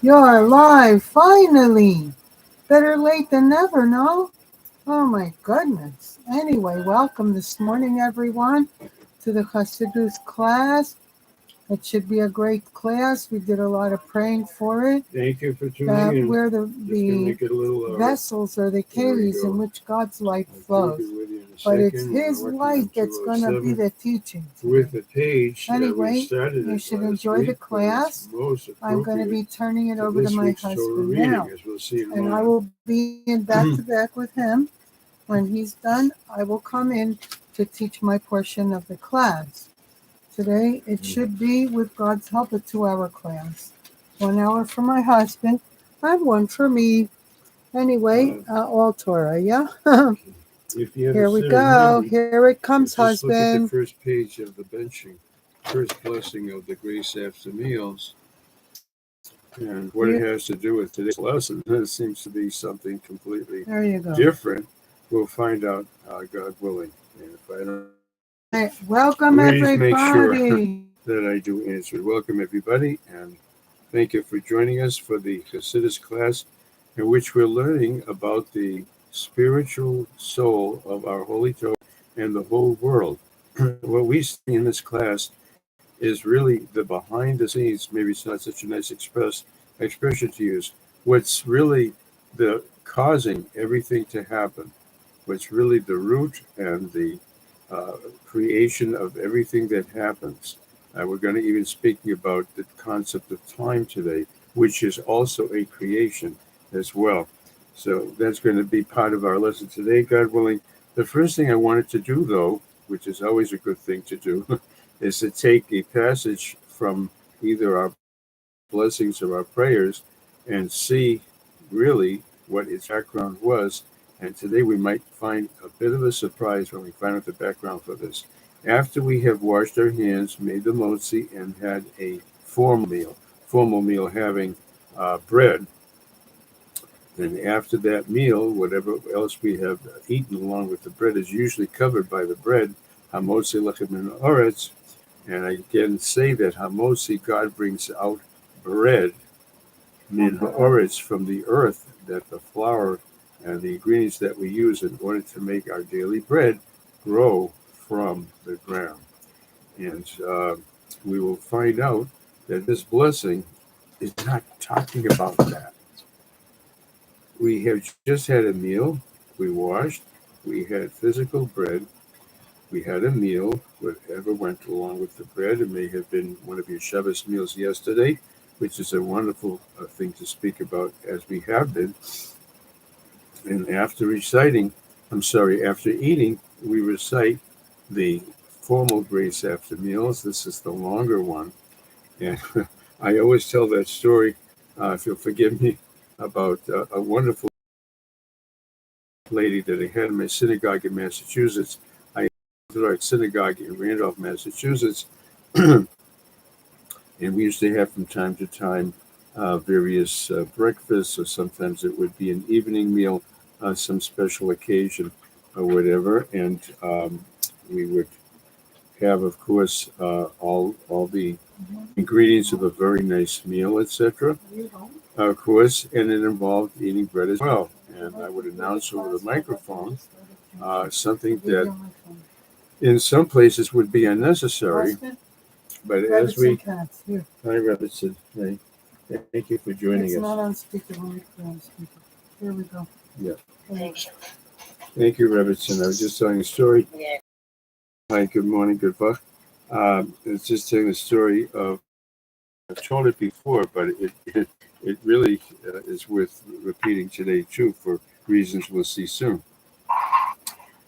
You're alive, finally. Better late than never, no? Oh my goodness. Anyway, welcome this morning, everyone, to the Chasiddus class. It should be a great class. We did a lot of praying for it. Thank you for tuning in. Where the vessels or the kelis in which God's light flows. But it's His light that's going to be the teaching. With the page anyway, you should enjoy the class. I'm going to be turning it over to my husband now. And I will be in back to back with him. When he's done, I will come in to teach my portion of the class. Today, it should be, with God's help, a 2-hour class. 1 hour for my husband and 1 for me. Anyway, all Torah, yeah? Here we go. Here it comes, husband. Look at the first page of the benching. First blessing of the grace after meals. And what it has to do with today's lesson, it seems to be something completely different. We'll find out, God willing. And if I don't... Hey, welcome everybody. Make sure that I do answer. Welcome everybody, and thank you for joining us for the Chasiddus class, in which we're learning about the spiritual soul of our Holy Torah and the whole world. What we see in this class is really the behind the scenes. Maybe it's not such a nice expression to use. What's really the causing everything to happen? What's really the root and the creation of everything that happens. We're going to even speaking about the concept of time today, which is also a creation as well. So that's going to be part of our lesson today, God willing. The first thing I wanted to do, though, which is always a good thing to do, is to take a passage from either our blessings or our prayers and see really what its background was. And today we might find a bit of a surprise when we find out the background for this. After we have washed our hands, made the motzi, and had a formal meal having bread, then after that meal, whatever else we have eaten along with the bread is usually covered by the bread, hamotzi lechem min haaretz. And I again say that hamotzi, God brings out bread min haaretz, from the earth, that the flour and the ingredients that we use in order to make our daily bread grow from the ground. And we will find out that this blessing is not talking about that. We have just had a meal, we washed, we had physical bread, we had a meal, whatever went along with the bread. It may have been one of your Shabbos meals yesterday, which is a wonderful thing to speak about, as we have been. And after eating, we recite the formal grace after meals. This is the longer one. And I always tell that story, if you'll forgive me, about a wonderful lady that I had in my synagogue in Massachusetts. I went to our synagogue in Randolph, Massachusetts. And we used to have from time to time various breakfasts, or sometimes it would be an evening meal, some special occasion or whatever, and we would have, of course, all the ingredients of a very nice meal, etc. Of course, and it involved eating bread as well. And I would announce over the microphone something that in some places would be unnecessary, but as we... Hi, Robertson. Hey. Thank you for joining us. It's not on speaker. Here we go. Yeah. Thank you, Robertson. I was just telling a story. Yeah. Hi, good morning, good luck. It's just telling the story of, I've told it before, but it really is worth repeating today, too, for reasons we'll see soon.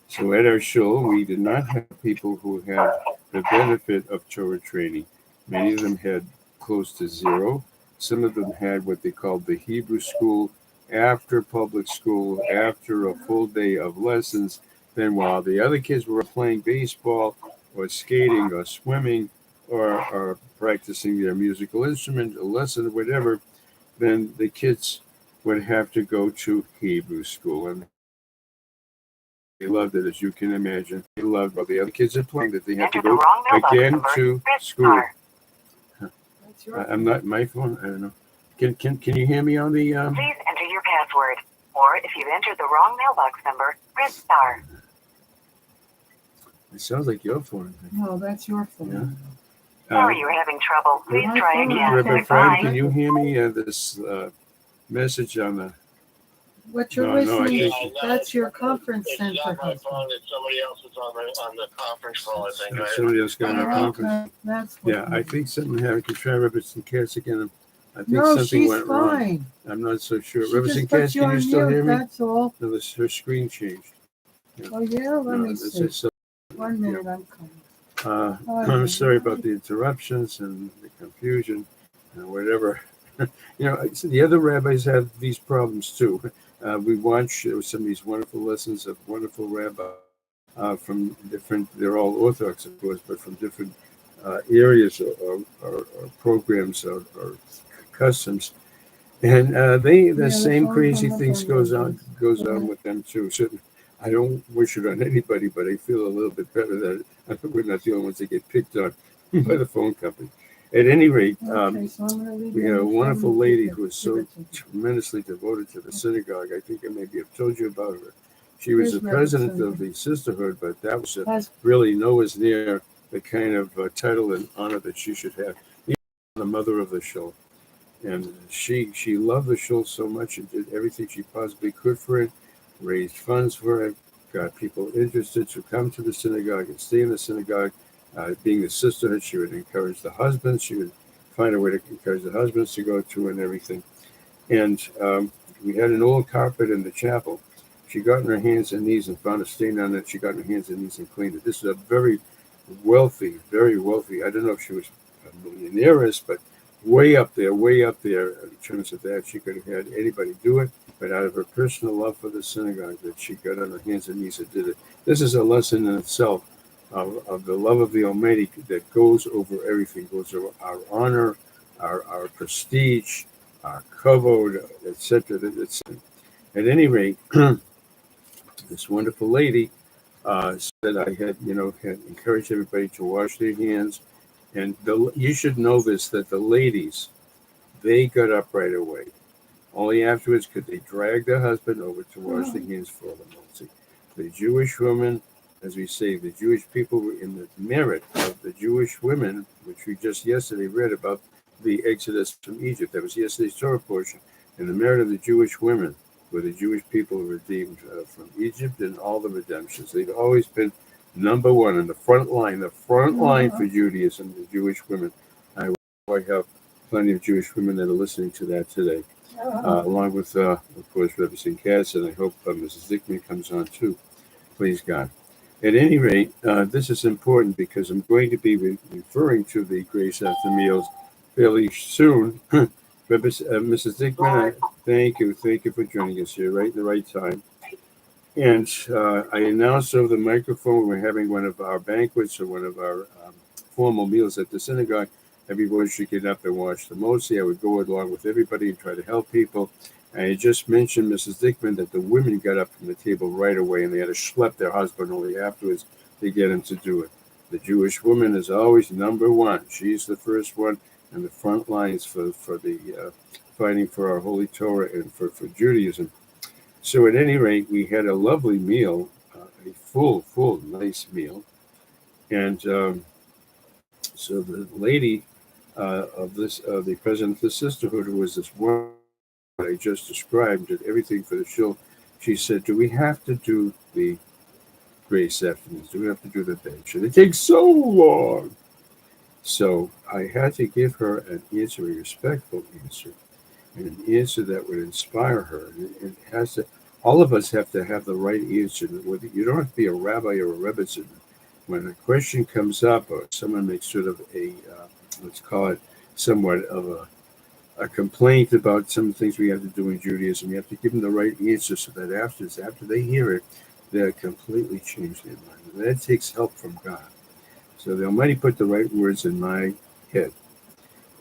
So at our shul, we did not have people who had the benefit of Torah training. Many of them had close to zero. Some of them had what they called the Hebrew school, after public school, after a full day of lessons. Then while the other kids were playing baseball or skating or swimming or practicing their musical instrument, a lesson or whatever, then the kids would have to go to Hebrew school. And they loved it, as you can imagine. They loved while the other kids are playing that they have to go again to school. I'm not my phone. I don't know. Can you hear me on the? Please enter your password, or if you've entered the wrong mailbox number, press star. It sounds like your phone. No, that's your phone. Sorry you're having trouble. Please My try phone, again. Reverend Fine. Fred, can you hear me? This message on the. What you're No, I listening, think- that's your conference It's center. not my phone. It's somebody else's on the conference call. I think. Somebody else got on the Oh, conference. okay. That's what Yeah, I think something happened. Can try Reverend Cass again. I think No, something she's went wrong. fine. I'm not so sure. She Reverend just put Cass, you can you on still mute, hear me? that's all. No, her screen changed. Oh, yeah, let me this see. is so- 1 minute, I'm coming. I'm sorry about the interruptions and the confusion and whatever. The other rabbis have these problems too. We watch some of these wonderful lessons of wonderful rabbis from different, they're all Orthodox, of course, but from different areas or programs or customs. And the same phone crazy on the things phone goes on with them too. So I don't wish it on anybody, but I feel a little bit better that we're not the only ones that get picked on by the phone company. At any rate, Okay, so I'm gonna leave we you had on a the wonderful phone. lady Give who was it so to me. tremendously devoted to the synagogue. I think I maybe have told you about her. She was Here's the president Reverend of the sisterhood, but that was Has- really nowhere near the kind of title and honor that she should have. Even the mother of the shul. And she loved the shul so much and did everything she possibly could for it, raised funds for it, got people interested to come to the synagogue and stay in the synagogue. Being the sisterhood, she would encourage the husbands. She would find a way to encourage the husbands to go to and everything. And we had an old carpet in the chapel. She got on her hands and knees and found a stain on it. She got on her hands and knees and cleaned it. This is a very wealthy. I don't know if she was a millionairess, but way up there in terms of that. She could have had anybody do it, but out of her personal love for the synagogue, that she got on her hands and knees and did it. This is a lesson in itself of the love of the Almighty that goes over everything, goes over our honor, our prestige, our kavod, etc. At any rate, this wonderful lady said I had encouraged everybody to wash their hands. And you should know this, that the ladies, they got up right away. Only afterwards could they drag their husband over to wash their hands for them. See, the Jewish women, as we say, the Jewish people were in the merit of the Jewish women, which we just yesterday read about the Exodus from Egypt. That was yesterday's Torah portion. And the merit of the Jewish women were the Jewish people redeemed from Egypt and all the redemptions. They've always been number one in the front line for Judaism, the Jewish women. I have plenty of Jewish women that are listening to that today, along with, of course, Reverend Cass, and I hope Mrs. Dickman comes on too. Please God. At any rate, this is important because I'm going to be referring to the Grace After Meals fairly soon. Mrs. Dickman, thank you for joining us here right in the right time. And I announced over the microphone we're having one of our banquets or one of our formal meals at the synagogue. Everybody should get up and watch the Motzi. I would go along with everybody and try to help people. I just mentioned, Mrs. Dickman, that the women got up from the table right away and they had to schlep their husband only afterwards to get him to do it. The Jewish woman is always number one. She's the first one in the front lines for the fighting for our Holy Torah and for Judaism. So at any rate, we had a lovely meal, a full, nice meal. And so the lady the president of the sisterhood, who was this one I just described, did everything for the shul. She said, do we have to do the grace afternoons? Do we have to do the bench? And it takes so long. So I had to give her an answer, a respectful answer, and an answer that would inspire her. And it has to. All of us have to have the right answer. You don't have to be a rabbi or a rebbe. When a question comes up or someone makes sort of a, let's call it somewhat of a complaint about some things we have to do in Judaism, you have to give them the right answer so that after they hear it, they'll completely change their mind. And that takes help from God. So the Almighty put the right words in my head.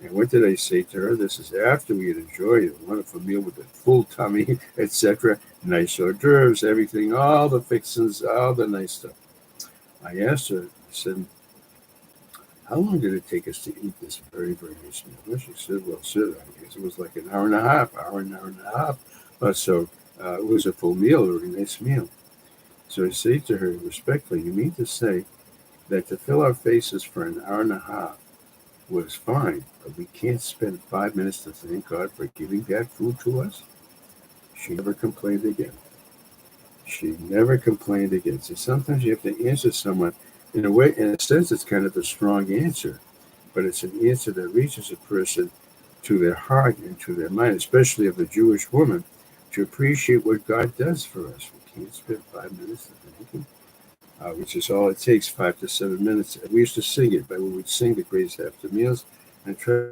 And what did I say to her? This is after we had enjoyed a wonderful meal with a full tummy, etc. Nice hors d'oeuvres, everything, all the fixings, all the nice stuff. I asked her, I said, how long did it take us to eat this very, very nice meal? Well, she said, well, sir, I guess it was like an hour and a half. So it was a full meal, a really nice meal. So I say to her respectfully, you mean to say that to fill our faces for an hour and a half was fine, but we can't spend 5 minutes to thank God for giving that food to us? She never complained again. She never complained again. So sometimes you have to answer someone in a sense, it's kind of a strong answer, but it's an answer that reaches a person to their heart and to their mind, especially of a Jewish woman, to appreciate what God does for us. We can't spend 5 minutes to thank Him, which is all it takes, 5 to 7 minutes. We used to sing it, but we would sing the grace after meals and try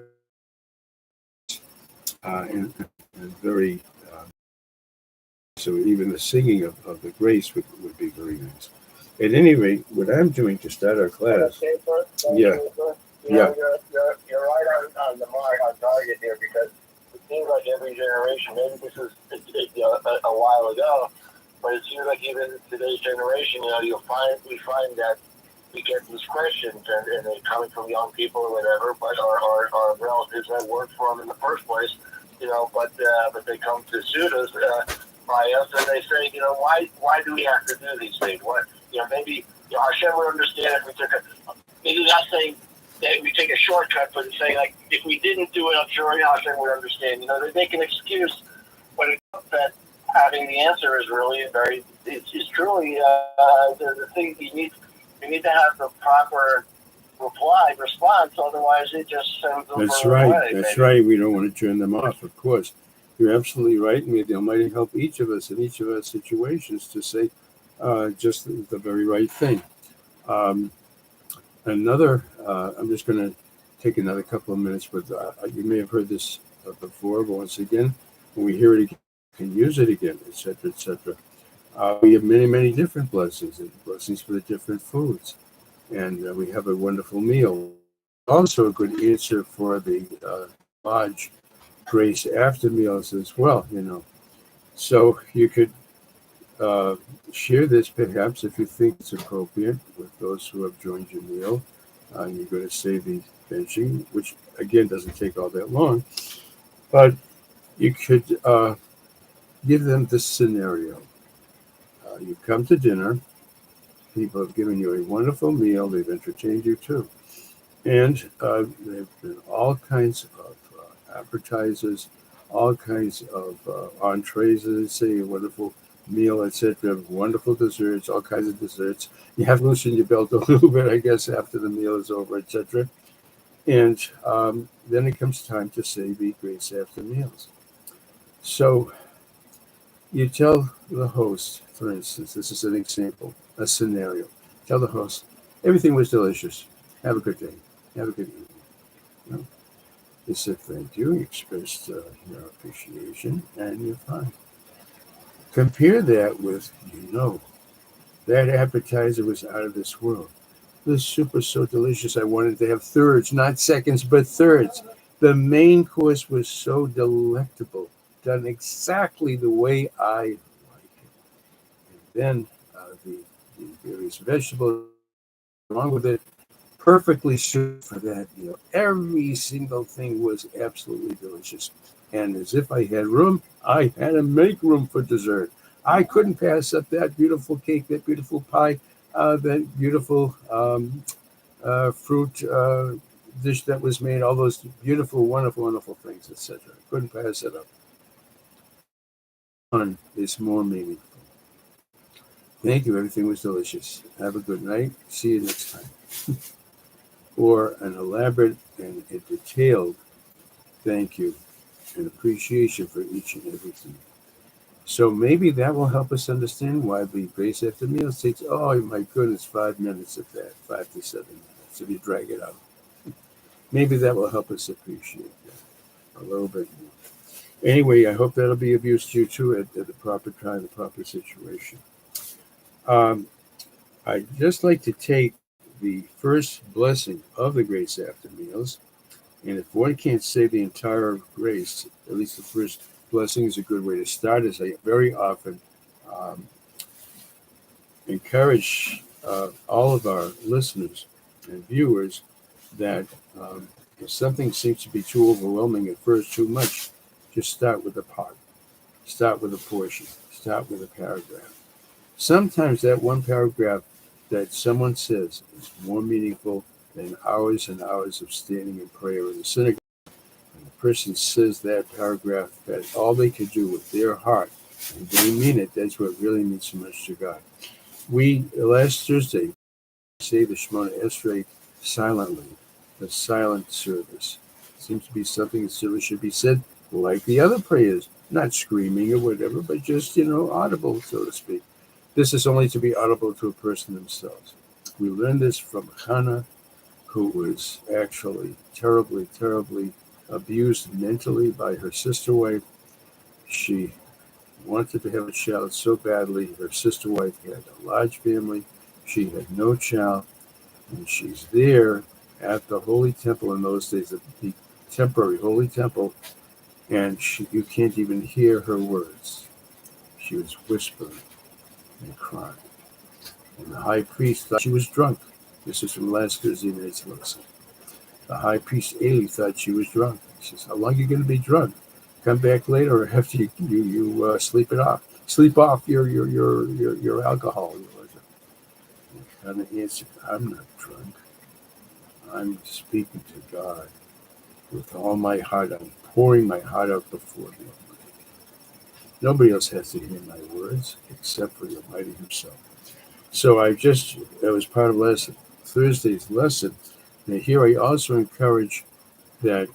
and very. So even the singing of the grace would be very nice. At any rate, what I'm doing to start our class. Yeah. You're right on the mark, on target here, because it seems like every generation, maybe this is a while ago, but it seems like even today's generation, we find that we get these questions, and they're coming from young people or whatever, but our relatives that worked for them in the first place, but they come to suit us by us, and they say, why do we have to do these things? Maybe Hashem would understand if we took maybe not saying that we take a shortcut, but saying, like, if we didn't do it, I'm sure Hashem would understand. They make an excuse, but it's that having the answer is really it's truly the thing you need to have the proper response, otherwise it just sends them away. That's right. We don't want to turn them off, of course. You're absolutely right. And may the Almighty help each of us in each of our situations to say just the very right thing. I'm just going to take another couple of minutes, but you may have heard this before, but once again, when we hear it again, we can use it again, etc., etc. We have many, many different blessings for the different foods. And we have a wonderful meal. Also a good answer for the lodge grace after meals as well, So you could share this perhaps if you think it's appropriate with those who have joined your meal. You're going to say the benching, which again doesn't take all that long, but you could give them this scenario. You come to dinner, people have given you a wonderful meal, they've entertained you too, and there have been all kinds of appetizers, all kinds of entrees, as they say, a wonderful meal, etc., wonderful desserts, all kinds of desserts. You have to loosen your belt a little bit, I guess, after the meal is over, etc. And then it comes time to say the grace after meals. So you tell the host, for instance, this is an example, a scenario. Tell the host, everything was delicious. Have a good day. Have a good evening. They said thank you, expressed your appreciation, and you're fine. Compare that with, that appetizer was out of this world. The soup was so delicious, I wanted to have thirds, not seconds, but thirds. The main course was so delectable, done exactly the way I like it. And then the various vegetables along with it, perfectly suited for that meal. Every single thing was absolutely delicious. And as if I had room, I had to make room for dessert. I couldn't pass up that beautiful cake, that beautiful pie, that beautiful fruit dish that was made, all those beautiful, wonderful, wonderful things, etc. Couldn't pass it up. One is more meaningful. Thank you. Everything was delicious. Have a good night. See you next time. Or an elaborate and a detailed thank you and appreciation for each and everything. So maybe that will help us understand why the grace after meals takes, oh my goodness, 5 minutes of that, 5 to 7 minutes, if you drag it out. Maybe that will help us appreciate that a little bit more. Anyway, I hope that'll be of use to you too at the proper time, the proper situation. I'd just like to take the first blessing of the grace after meals, and if one can't say the entire grace, at least the first blessing is a good way to start, as I very often encourage all of our listeners and viewers that if something seems to be too overwhelming at first, too much, just start with a part, start with a portion, start with a paragraph. Sometimes that one paragraph that someone says is more meaningful than hours and hours of standing in prayer in the synagogue. And the person says that paragraph, that all they could do with their heart, and they mean it, that's what really means so much to God. We, last Thursday, say the Shemona Esrei silently, the silent service. Seems to be something that service should be said like the other prayers, not screaming or whatever, but just, audible, so to speak. This is only to be audible to a person themselves. We learned this from Hannah, who was actually terribly, terribly abused mentally by her sister wife. She wanted to have a child so badly. Her sister wife had a large family. She had no child. And she's there at the Holy Temple in those days, the temporary Holy Temple, and you can't even hear her words. She was whispering and crying. And the high priest thought she was drunk. This is from last Thursday night's lesson. The high priest Eli thought she was drunk. He says, "How long are you going to be drunk? Come back later, or after you sleep it off. Sleep off your alcohol." And Hannah answered, "I'm not drunk. I'm speaking to God with all my heart. I'm pouring my heart out before the Almighty. Nobody else has to hear my words except for the Almighty Himself." So that was part of last Thursday's lesson. Now here I also encourage that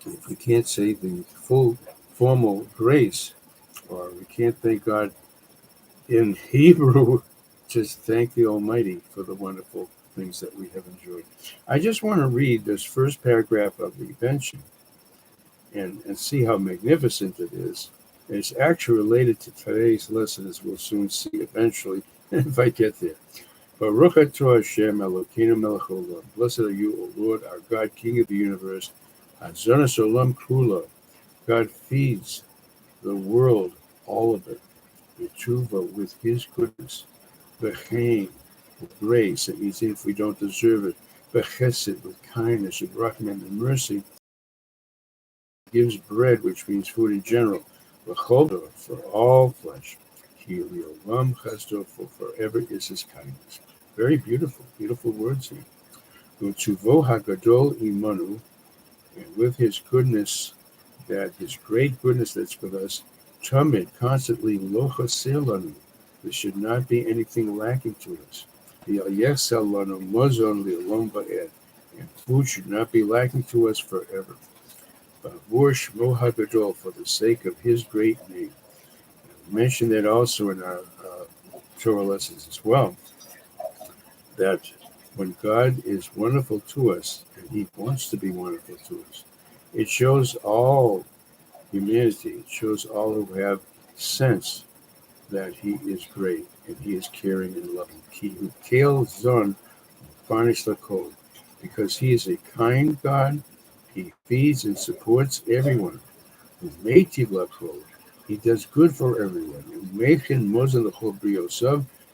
if we can't say the full formal grace, or we can't thank God in Hebrew, just thank the Almighty for the wonderful things that we have enjoyed. I just want to read this first paragraph of the benching and see how magnificent it is. It's actually related to today's lesson, as we'll soon see eventually, if I get there. Baruch atah Hashem Elokeinu melech haolam. Blessed are you, O Lord, our God, King of the universe. Hazonos olam kula. God feeds the world, all of it, b'tshuva, with His goodness. B'chein, with grace, that means if we don't deserve it. B'chesed, with kindness, with rachman, and mercy. Gives bread, which means food in general. B'chol, for all flesh. Ki li'olam chesdo, for forever is His kindness. Very beautiful, beautiful words here. U'tzuvo hagadol imanu, and with His goodness, that His great goodness that's with us, tamid, constantly lo chaser lanu. There should not be anything lacking to us. V'yesel lanu mozon li'olam va'ed, and food should not be lacking to us forever. B'avur shmo hagadol, for the sake of His great name. We mentioned that also in our Torah lessons as well, that when God is wonderful to us, and He wants to be wonderful to us, it shows all humanity, it shows all who have sense that He is great and He is caring and loving. Because He is a kind God, He feeds and supports everyone. He does good for everyone.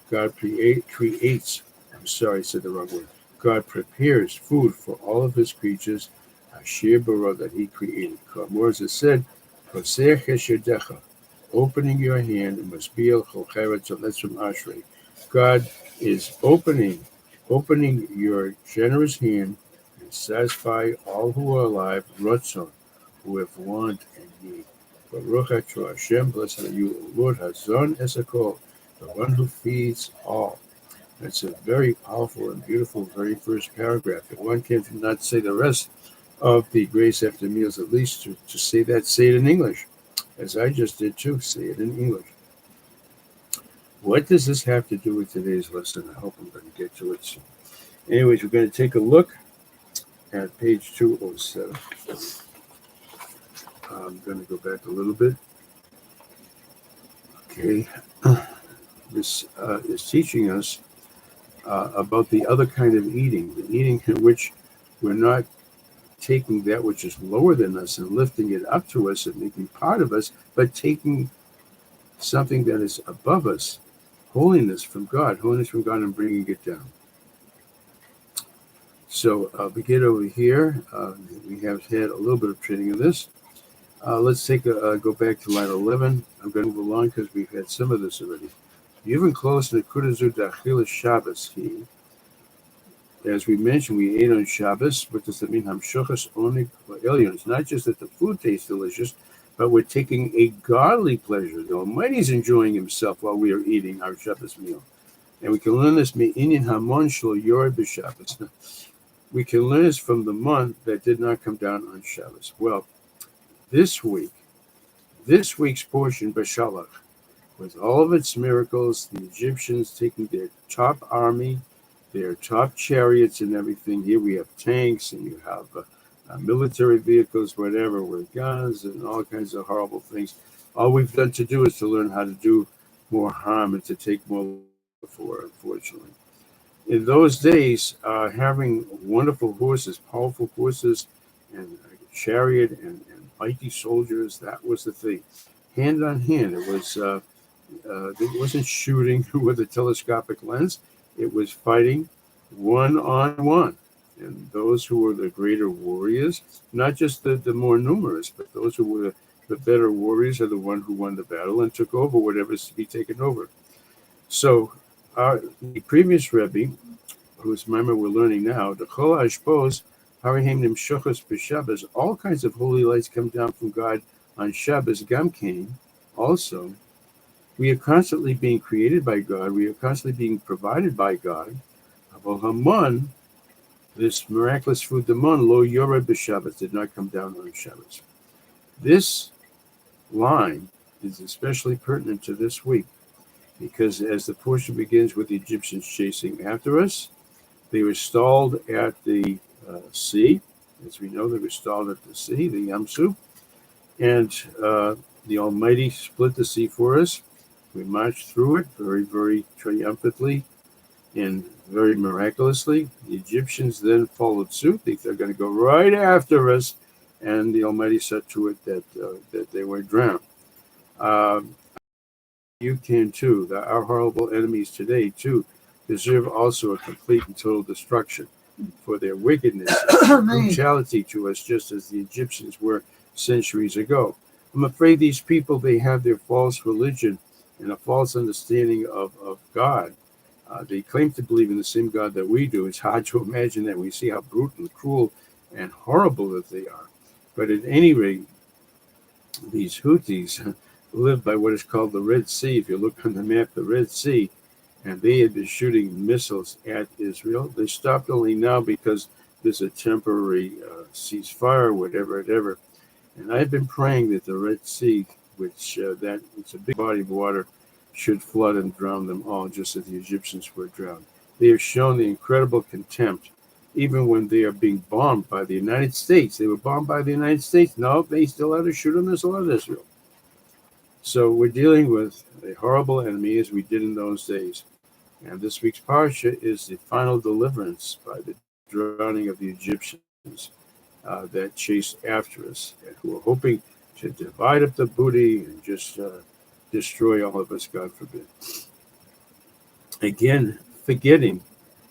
God creates. I'm sorry, I said the wrong word. God prepares food for all of His creatures, that He created. As it said, opening your hand, and must be that's from Ashrei. God is opening your generous hand and satisfy all who are alive, Ratzon, who have want and need. Baruch atah Hashem, blessed are you, O Lord, Hazon Esakol, the one who feeds all. That's a very powerful and beautiful very first paragraph. If one cannot say the rest of the grace after meals, at least to say that, say it in English, as I just did too, say it in English. What does this have to do with today's lesson? I hope I'm going to get to it soon. Anyways, we're going to take a look at page 207. I'm going to go back a little bit. Okay. This is teaching us about the other kind of eating, the eating in which we're not taking that which is lower than us and lifting it up to us and making part of us, but taking something that is above us, holiness from God and bringing it down. So begin over here. We have had a little bit of training of this. Let's go back to line 11. I'm going to move along because we've had some of this already. Even close to the Kudazu Dachila Shabbos he. As we mentioned, we ate on Shabbos. What does that mean? Hamshochas onik elyon. It's not just that the food tastes delicious, but we're taking a godly pleasure. The Almighty is enjoying Himself while we are eating our Shabbos meal, and we can learn this me'inyan hamon shlo yored b'Shabbos. We can learn this from the month that did not come down on Shabbos. Well, this week's portion, Bashalach, with all of its miracles, the Egyptians taking their top army, their top chariots and everything. Here we have tanks and you have military vehicles, whatever, with guns and all kinds of horrible things. All we've done to do is to learn how to do more harm and to take more for, unfortunately. In those days, having wonderful horses, powerful horses, and a chariot and mighty soldiers, that was the thing. Hand on hand, it wasn't shooting with a telescopic lens. It was fighting one-on-one. And those who were the greater warriors, not just the more numerous, but those who were the better warriors are the one who won the battle and took over whatever's to be taken over. So the previous Rebbe, whose memory we're learning now, the Chol HaShpos, Harihem Nimshochos B'Shabbos, all kinds of holy lights come down from God on Shabbos, Gamkein, also. We are constantly being created by God. We are constantly being provided by God. But Haman, this miraculous food, the man, lo yored b'Shabbos, did not come down on Shabbos. This line is especially pertinent to this week because as the portion begins with the Egyptians chasing after us, they were stalled at the sea. As we know, they were stalled at the sea, the Yam Suf, and the Almighty split the sea for us. We marched through it very, very triumphantly and very miraculously. The Egyptians then followed suit. They're going to go right after us, and the Almighty said to it that they were drowned. You can too. Our horrible enemies today too deserve also a complete and total destruction for their wickedness and brutality to us, just as the Egyptians were centuries ago. I'm afraid these people, they have their false religion and a false understanding of God. They claim to believe in the same God that we do. It's hard to imagine that. We see how brutal and cruel and horrible that they are. But at any rate, these Houthis live by what is called the Red Sea. If you look on the map, the Red Sea, and they had been shooting missiles at Israel. They stopped only now because there's a temporary ceasefire, whatever. And I've been praying that the Red Sea, which it's a big body of water, should flood and drown them all, just as the Egyptians were drowned. They have shown the incredible contempt, even when they are being bombed by the United States. They were bombed by the United States. No, they still had to shoot a missile at Israel. So we're dealing with a horrible enemy as we did in those days. And this week's parsha is the final deliverance by the drowning of the Egyptians that chased after us and who are hoping to divide up the booty and just destroy all of us, God forbid. Again, forgetting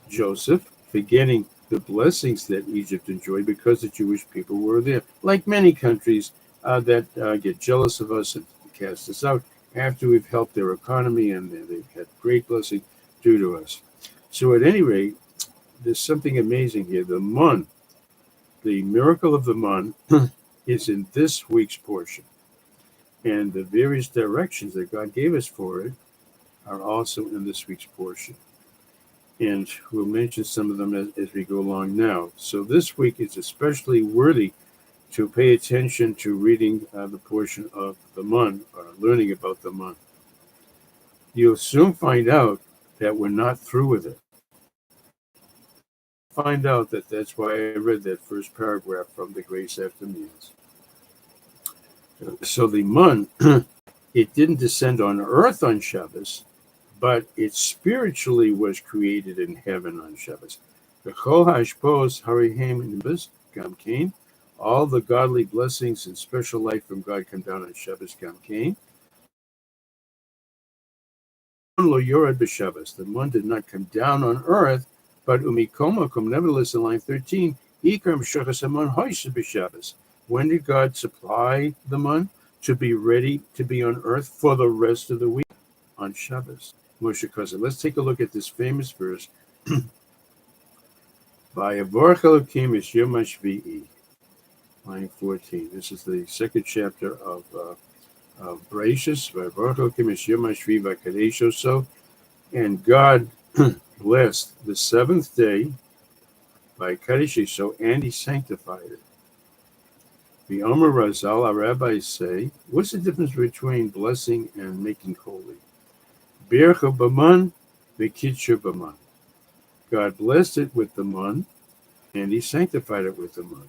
Joseph, forgetting the blessings that Egypt enjoyed because the Jewish people were there. Like many countries that get jealous of us and cast us out after we've helped their economy and they've had great blessing due to us. So at any rate, there's something amazing here. The mun, the miracle of the mun, is in this week's portion. And the various directions that God gave us for it are also in this week's portion. And we'll mention some of them as we go along now. So this week is especially worthy to pay attention to reading the portion of the mun, or learning about the mun. You'll soon find out that we're not through with it. Find out that's why I read that first paragraph from the Grace After Meals. So the mun, it didn't descend on earth on Shabbos, but it spiritually was created in heaven on Shabbos. V'chol ha'ashpos harihem nimbus gam kain. All the godly blessings and special life from God come down on Shabbos gam kain. Lo yorad b'Shabbos. The mun did not come down on earth But umikomakum, nevertheless, in line 13, when did God supply the man to be ready to be on earth for the rest of the week? On Shabbos. Moshe Kosa. Let's take a look at this famous verse. By Avarch Elokim is Yom HaShvi'i, line 14. This is the second chapter of Bereshis. By Avarch Elokim is Yom HaShvi'i v'Kadesh Oso. And God blessed the seventh day by Kadesh Oso, and He sanctified it. The Omer Razal, our rabbis say, what's the difference between blessing and making holy? Bircha b'man v'kitsha b'man. God blessed it with the man, and He sanctified it with the man.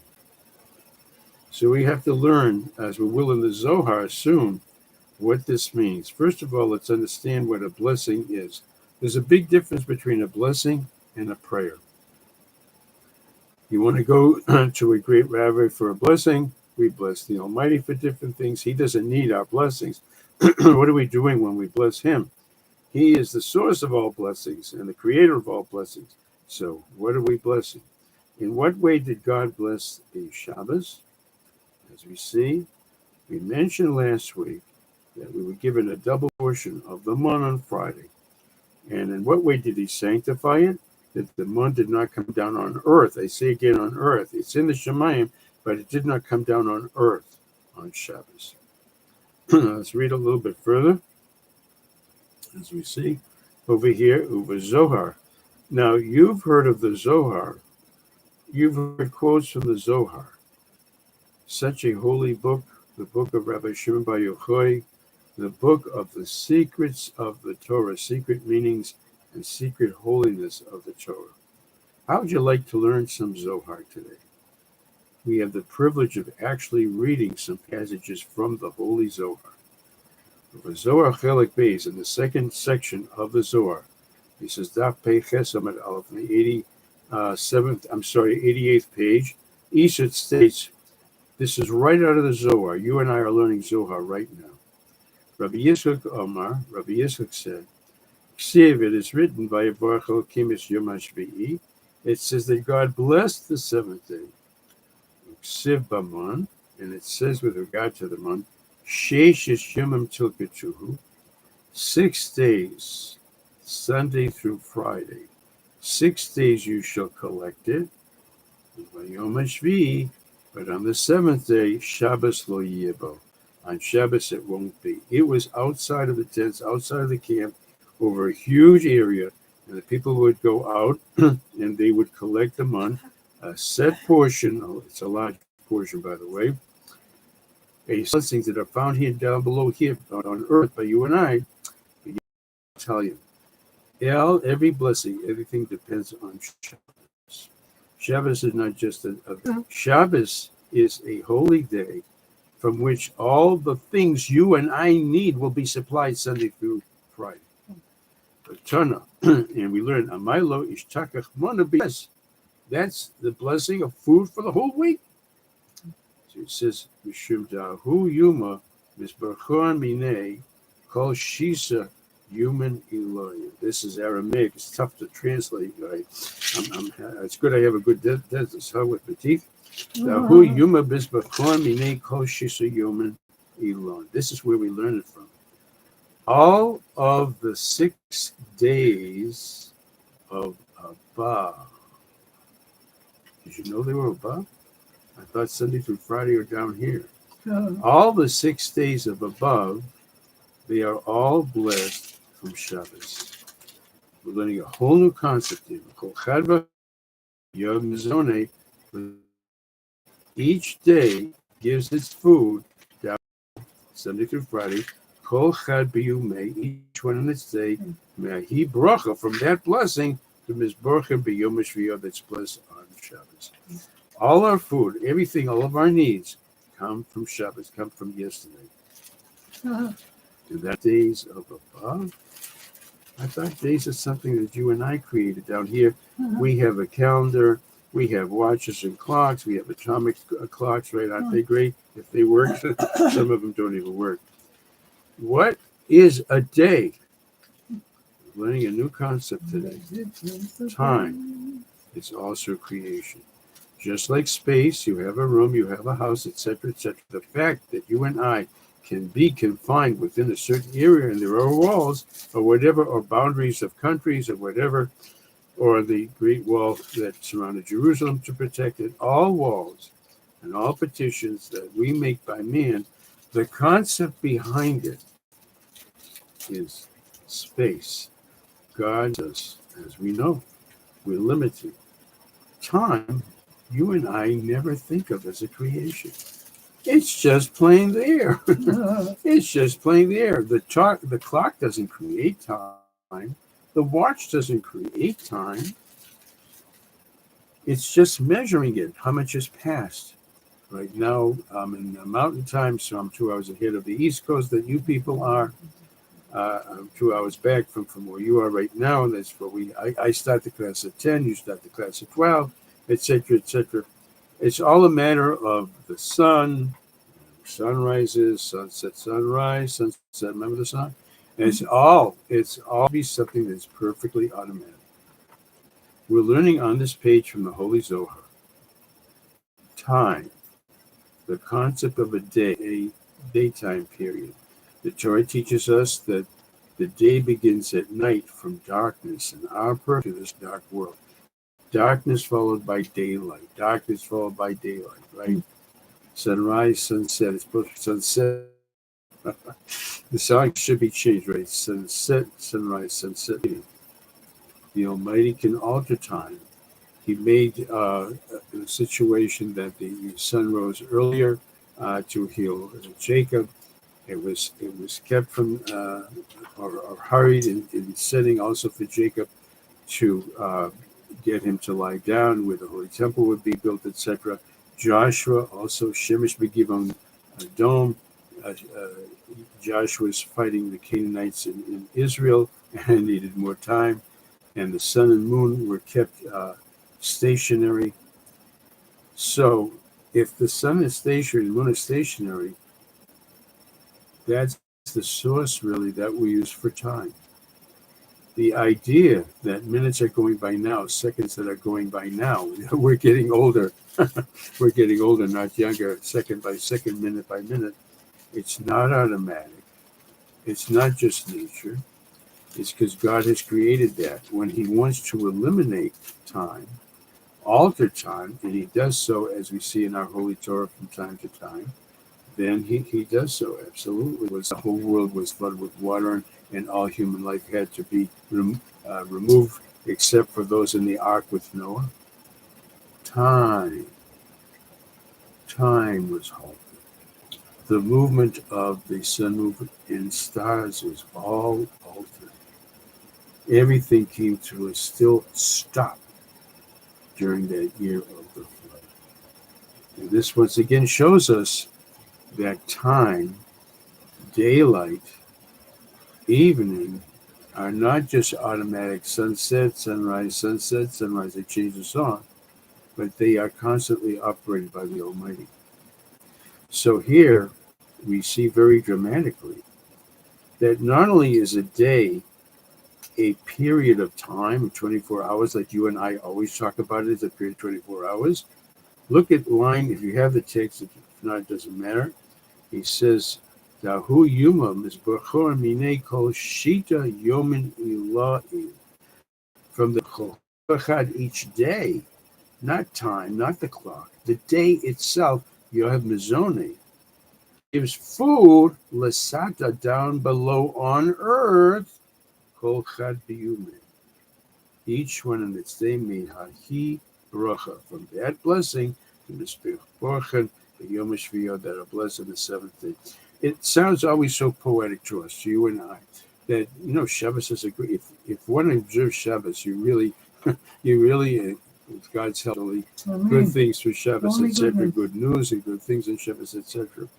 So we have to learn, as we will in the Zohar soon, what this means. First of all, let's understand what a blessing is. There's a big difference between a blessing and a prayer. You want to go to a great rabbi for a blessing, we bless the Almighty for different things. He doesn't need our blessings. What are we doing when we bless Him? He is the source of all blessings and the creator of all blessings. So what are we blessing? In what way did God bless the Shabbos? As we see, we mentioned last week that we were given a double portion of the man on Friday. And in what way did He sanctify it? That the man did not come down on earth. I say again, on earth. It's in the Shemayim, but it did not come down on earth on Shabbos. Let's read a little bit further. As we see over here, over Zohar. Now, you've heard of the Zohar. You've heard quotes from the Zohar. Such a holy book, the book of Rabbi Shimon Bar Yochai, the book of the secrets of the Torah, secret meanings and secret holiness of the Torah. How would you like to learn some Zohar today? We have the privilege of actually reading some passages from the Holy Zohar. The Zohar Chelik Beis, in the second section of the Zohar, he says, Daf Pei Ches Amud Aleph, on the 88th page, Eshet states, this is right out of the Zohar. You and I are learning Zohar right now. Rabbi Yitzchak Omar, Rabbi Yitzchak said, Ksiv, it is written by Avarch Elokim es Yom HaShvi'i. It says that God blessed the seventh day. Ksiv Baman, and it says with regard to the month, Sheish Yomim Tilketuhu, 6 days, Sunday through Friday. 6 days you shall collect it. Yom HaShvi'i, but on the seventh day, Shabbos lo yebo. On Shabbos it won't be. It was outside of the tents, outside of the camp, over a huge area, and the people would go out and they would collect the month, a set portion. It's a large portion, by the way. Blessings that are found here down below here on earth by you and I. I'll tell you, every blessing, everything depends on Shabbos. Shabbos is not just Shabbos is a holy day from which all the things you and I need will be supplied Sunday through Friday. Tanya, and we learn Amailo Ishtakach Monabis. That's the blessing of food for the whole week. So it says, Mishum Dahu Yuma Misbarchon Mine Kol Shisa Human Elohim. This is Aramaic. It's tough to translate. It's good I have a good dentist with my teeth. Dahu Yuma Misbarchon Mine Kol Shisa Human Elohim. This is where we learn it from. All of the 6 days of Abba. Did you know they were above? I thought Sunday through Friday are down here. All the 6 days of above, they are all blessed from Shabbos. We're learning a whole new concept here. Each day gives its food down Sunday through Friday. Kol chad b'yumei, each one on its day, he bracha, from that blessing to Mizborcha b'yom HaShvi'i, that's blessed on Shabbos. All our food, everything, all of our needs come from Shabbos, come from yesterday. And that days of above, I thought days is something that you and I created down here. We have a calendar, we have watches and clocks, we have atomic clocks, right? Aren't they great? If they work, some of them don't even work. What is a day? Learning a new concept today. Time is also creation. Just like space, you have a room, you have a house, etc., etc. The fact that you and I can be confined within a certain area and there are walls or whatever, or boundaries of countries or whatever, or the Great Wall that surrounded Jerusalem to protect it, all walls and all petitions that we make by man, the concept behind it is space. God does, as we know, we're limited. Time, you and I never think of as a creation. It's just plain there. It's just plain there. The clock doesn't create time. The watch doesn't create time. It's just measuring it, how much has passed. Right now, I'm in the mountain time, so I'm 2 hours ahead of the East Coast that you people are. I'm 2 hours back from where you are right now. That's where I start the class at 10, you start the class at 12, etc., etc. It's all a matter of the sun, sunrises, sunset, sunrise, sunset, remember the sun? And it's all be something that's perfectly automatic. We're learning on this page from the Holy Zohar. Time, the concept of a day, a daytime period. The Torah teaches us that the day begins at night from darkness and our purpose to this dark world. Darkness followed by daylight. Darkness followed by daylight, right? Sunrise, sunset. It's supposed to be sunset. The song should be changed, right? Sunset, sunrise, sunset. The Almighty can alter time. He made a situation that the sun rose earlier to heal Jacob. It was kept from or hurried in setting also for Jacob to get him to lie down where the Holy Temple would be built, etc. Joshua also, Shemesh Begivon Dome. Joshua's fighting the Canaanites in Israel and needed more time. And the sun and moon were kept stationary. So if the sun is stationary, the moon is stationary, that's the source really that we use for time. The idea that minutes are going by now, seconds that are going by now, we're getting older. We're getting older, not younger, second by second, minute by minute. It's not automatic. It's not just nature. It's because God has created that. When he wants to eliminate time, alter time, and he does so, as we see in our Holy Torah from time to time, then he does so, absolutely. The whole world was flooded with water, and all human life had to be removed, except for those in the ark with Noah. Time was halted. The movement of the sun movement and stars was all altered. Everything came to a still stop during that year of the flood. And this once again shows us that time, daylight, evening are not just automatic sunset, sunrise, they change the song, but they are constantly operated by the Almighty. So here we see very dramatically that not only is a day a period of time of 24 hours, like you and I always talk about it as a period of 24 hours. Look at line, if you have the text, if not, it doesn't matter. He says, Dahu Yuma Mizbachor Mine Kol Shita Yomin Ila'i. From the Chachad each day, not time, not the clock, the day itself, you have Mizone, gives food, Lasata, down below on earth, Kol Chad Biyume. Each one in its day made Hahi Bracha. From that blessing to the Spirit Borchen, the Yom HaShviyah, that are blessed on the seventh day. It sounds always so poetic to us, to you and I, that, Shabbos is a great, if one observes Shabbos, you really, with God's help, good things through Shabbos, etc., good news and good things in Shabbos, etc.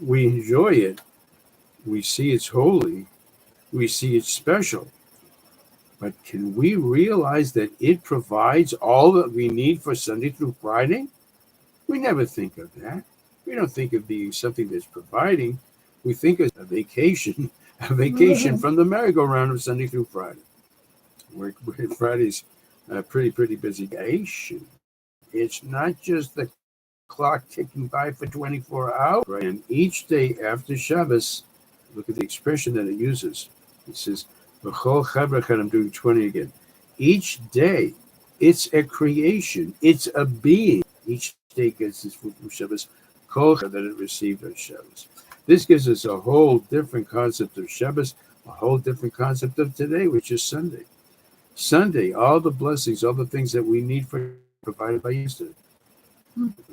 We enjoy it. We see it's holy. We see it's special. But can we realize that it provides all that we need for Sunday through Friday? We never think of that. We don't think of being something that's providing. We think of a vacation a vacation from the merry-go-round of Sunday through Friday. Friday's a pretty busy day. It's not just the clock ticking by for 24 hours. Right? And each day after Shabbos, look at the expression that it uses. It says, V'chol chavrach, and I'm doing 20 again. Each day, it's a creation. It's a being. Each day gets its food from Shabbos, kol that it received on Shabbos. This gives us a whole different concept of Shabbos, a whole different concept of today, which is Sunday. Sunday, all the blessings, all the things that we need for provided by yesterday.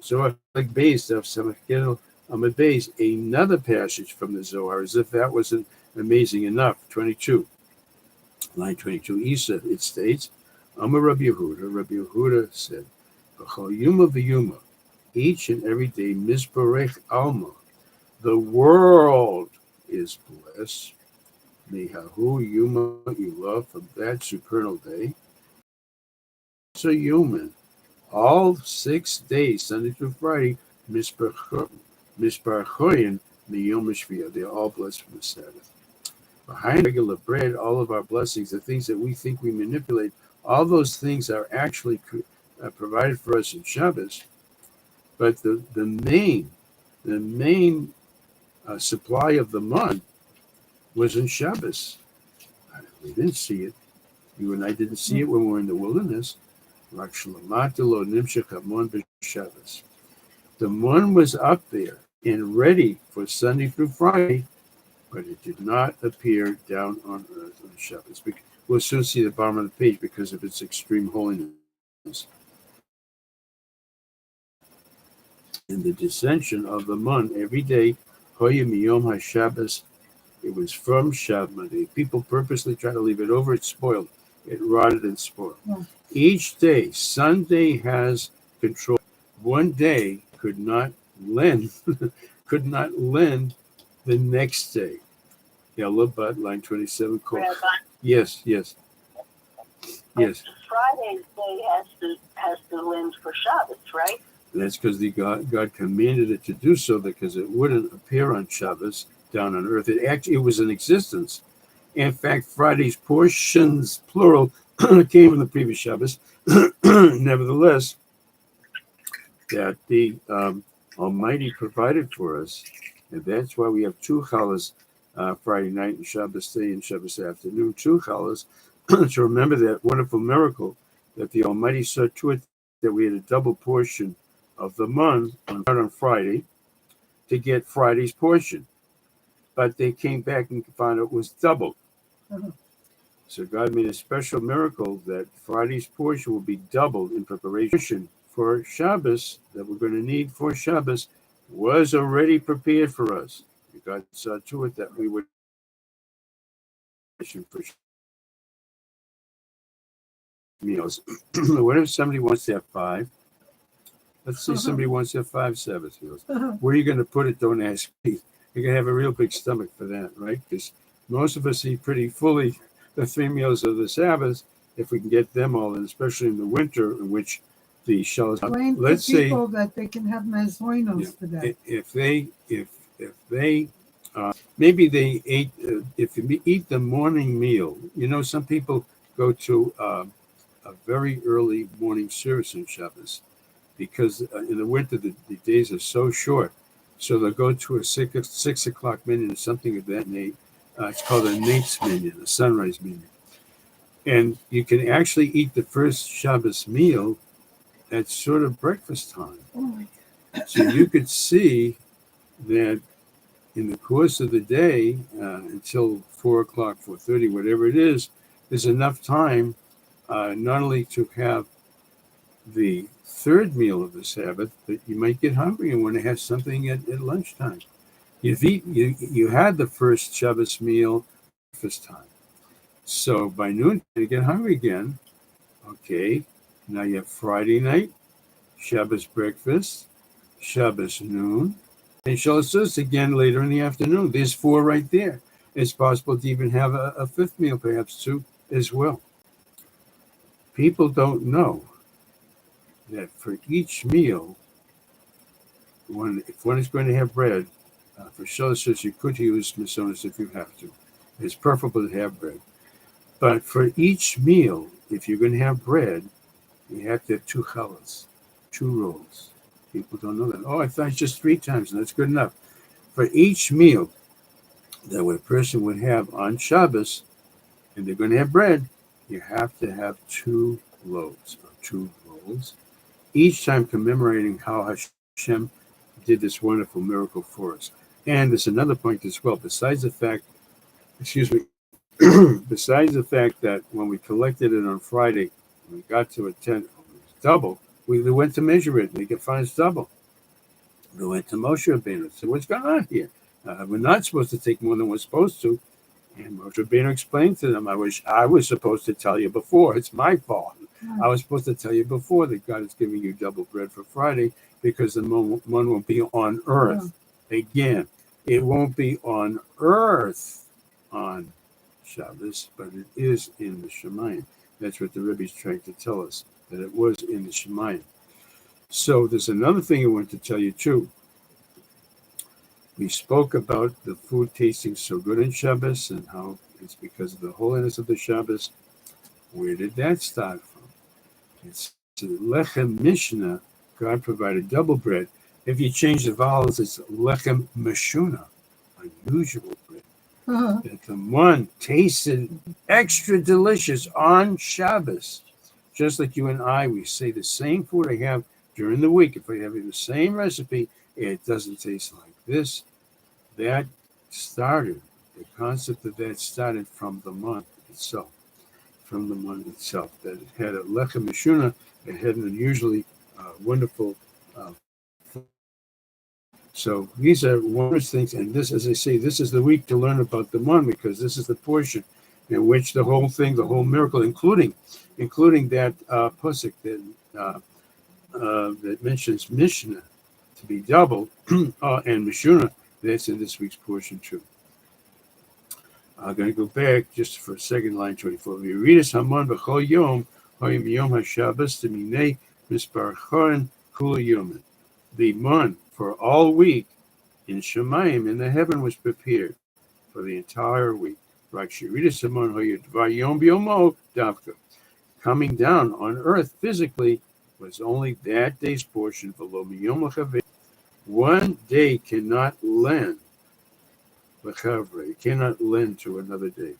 So, like based off Samachkel Amud Beis, another passage from the Zohar, as if that wasn't amazing enough. 22, line 22. Isa, it states, Amar Rabbi Yehuda said, B'chol yuma v'yuma, each and every day, Mizbarech Alma, the world is blessed. Mehahu yuma ilah, from that supernal day. So human, all 6 days, Sunday through Friday, Misparchoyin, Miyom Shviyah, they're all blessed from the Sabbath. Behind regular bread, all of our blessings, the things that we think we manipulate, all those things are actually provided for us in Shabbos. But the main supply of the month was in Shabbos. We didn't see it. You and I didn't see it when we were in the wilderness. The moon was up there and ready for Sunday through Friday, but it did not appear down on earth on Shabbos. We'll soon see the bottom of the page because of its extreme holiness. In the descension of the moon every day, Hoya Miyom HaShabbos, it was from Shabbos. People purposely try to leave it over, it's spoiled. It rotted and spoiled. Yeah. Each day, Sunday has control. One day could not lend the next day. Yellow but line 27. Yes. Friday's day has to lend for Shabbos, right? That's because God commanded it to do so, because it wouldn't appear on Shabbos down on earth. It was in existence. In fact, Friday's portions, plural, came from the previous Shabbos. Nevertheless, that the Almighty provided for us, and that's why we have 2 challahs, Friday night and Shabbos day and Shabbos afternoon, 2 challahs, to remember that wonderful miracle that the Almighty saw to it that we had a double portion of the month on Friday to get Friday's portion. But they came back and found it was doubled. Uh-huh. So God made a special miracle that Friday's portion will be doubled in preparation for Shabbos, that we're going to need for Shabbos, was already prepared for us. God saw to it that we would for meals. What if somebody wants to have 5? Let's say somebody wants to have 5 Sabbath meals. Where are you going to put it? Don't ask me. You're going to have a real big stomach for that, right? Because most of us eat pretty fully the 3 meals of the Sabbath, if we can get them all in, especially in the winter, in which the shells. Let's say people that they can have mezzoinos today. If they maybe they ate. If you eat the morning meal, some people go to a very early morning service on Shabbos, because in the winter the days are so short. So they'll go to a 6 o'clock minyan or something of that nature. It's called a Nate's minyan, a sunrise minyan. And you can actually eat the first Shabbos meal at sort of breakfast time. Oh, so you could see that in the course of the day, until 4 o'clock, 4:30, whatever it is, there's enough time not only to have the third meal of the Sabbath, but you might get hungry and want to have something at lunchtime. You had the first Shabbos meal breakfast time. So by noon, you get hungry again. Okay, now you have Friday night, Shabbos breakfast, Shabbos noon, and Chasiddus again later in the afternoon. There's 4 right there. It's possible to even have a 5th meal, perhaps 2 as well. People don't know that for each meal, if one is going to have bread, for Chasiddus, you could use misonos if you have to. It's preferable to have bread. But for each meal, if you're going to have bread, you have to have 2 challahs, 2 rolls. People don't know that. Oh, I thought it's just 3 times, and that's good enough. For each meal that a person would have on Shabbos, and they're going to have bread, you have to have 2 loaves or 2 rolls, each time commemorating how Hashem did this wonderful miracle for us. And there's another point as well, besides the fact that when we collected it on Friday, we got to attend double, we went to measure it, and we could find it's double. We went to Moshe Rabbeinu and said, what's going on here? We're not supposed to take more than we're supposed to. And Moshe Rabbeinu explained to them, I was supposed to tell you before. It's my fault. I was supposed to tell you before that God is giving you double bread for Friday because the one will be on earth. Again, it won't be on earth on Shabbos, but it is in the Shemayim. That's what the Rebbe is trying to tell us, that it was in the Shemayim. So there's another thing I want to tell you too. We spoke about the food tasting so good in Shabbos and how it's because of the holiness of the Shabbos. Where did that start from? It's Lechem Mishnah. God provided double bread. If you change the vowels, it's Lechem Meshuna, unusual bread. That the one tasted extra delicious on Shabbos. Just like you and I, we say the same food I have during the week. If I have the same recipe, it doesn't taste like this. That started, the concept of that started from the month itself. That it had a lechem meshuna, it had an unusually wonderful. So these are wondrous things, and this, as I say, this is the week to learn about the month, because this is the portion in which the whole thing, the whole miracle, including that pasuk that mentions Mishnah to be double, and Meshuna, that's in this week's portion too. I'm going to go back just for a second, line 24. You read us Haman b'chol yom, hoyim yom haShabbos t'minei mispar chorin kula yomin. The month for all week in Shemayim, in the heaven, was prepared for the entire week. Coming down on earth physically was only that day's portion. One day cannot lend. It cannot lend to another day.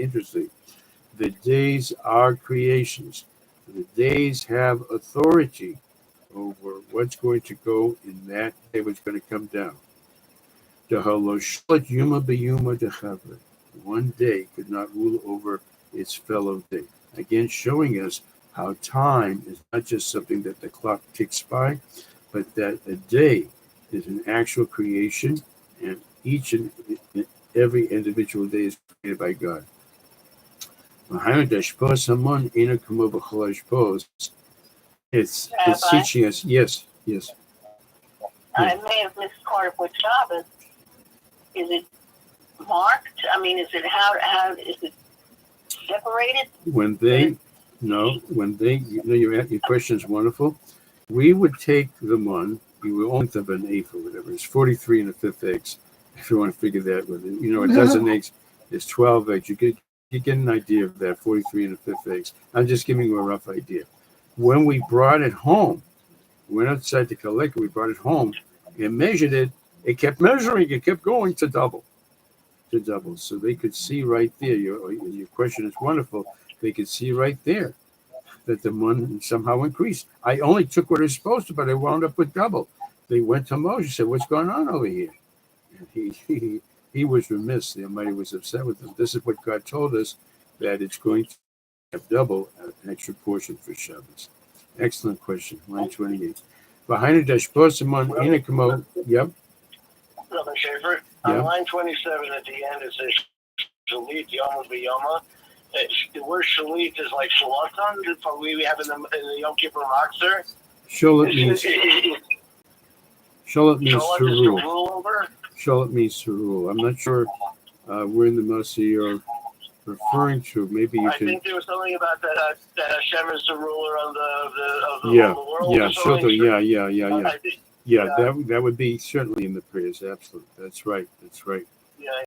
Interesting. The days are creations. The days have authority over what's going to go in that day, what's going to come down. One day could not rule over its fellow day. Again, showing us how time is not just something that the clock ticks by, but that a day is an actual creation, and each and every individual day is created by God. It's teaching us. Yes. I may have missed part of what Shabbos. Is it marked? I mean, is it how is it separated? Your question is wonderful. We would take the one, we will only have an eighth or whatever. It's 43 1/5 eggs. If you want to figure that with it, a dozen eggs is 12 eggs. You get an idea of that, 43 1/5 eggs. I'm just giving you a rough idea. When we brought it home, we went outside to collect it, we brought it home and measured it. It kept measuring, it kept going to double. So they could see right there. Your question is wonderful. They could see right there that the one somehow increased. I only took what I was supposed to, but I wound up with double. They went to Moshe and said, what's going on over here? And he was remiss. The Almighty was upset with them. This is what God told us, that it's going to have double, an extra portion for Shabbos. Excellent question. Line 28. Behind the dashbosimon in a kamo. Yep. Brother Schaefer, on line 27 at the end, it says Shalit Yom B'Yoma. The word Shalit is like Shalatan, that's what we have in the Yom Kippur Makzer. Shalit means to rule. Over? Shalit means to rule. I'm not sure where in the Moshe you're referring to. Maybe you can. I think there was something about that Hashem is the ruler of the yeah, world. Yeah, Shalit. Yeah. Yeah, that would be certainly in the prayers. Absolutely. That's right. That's right.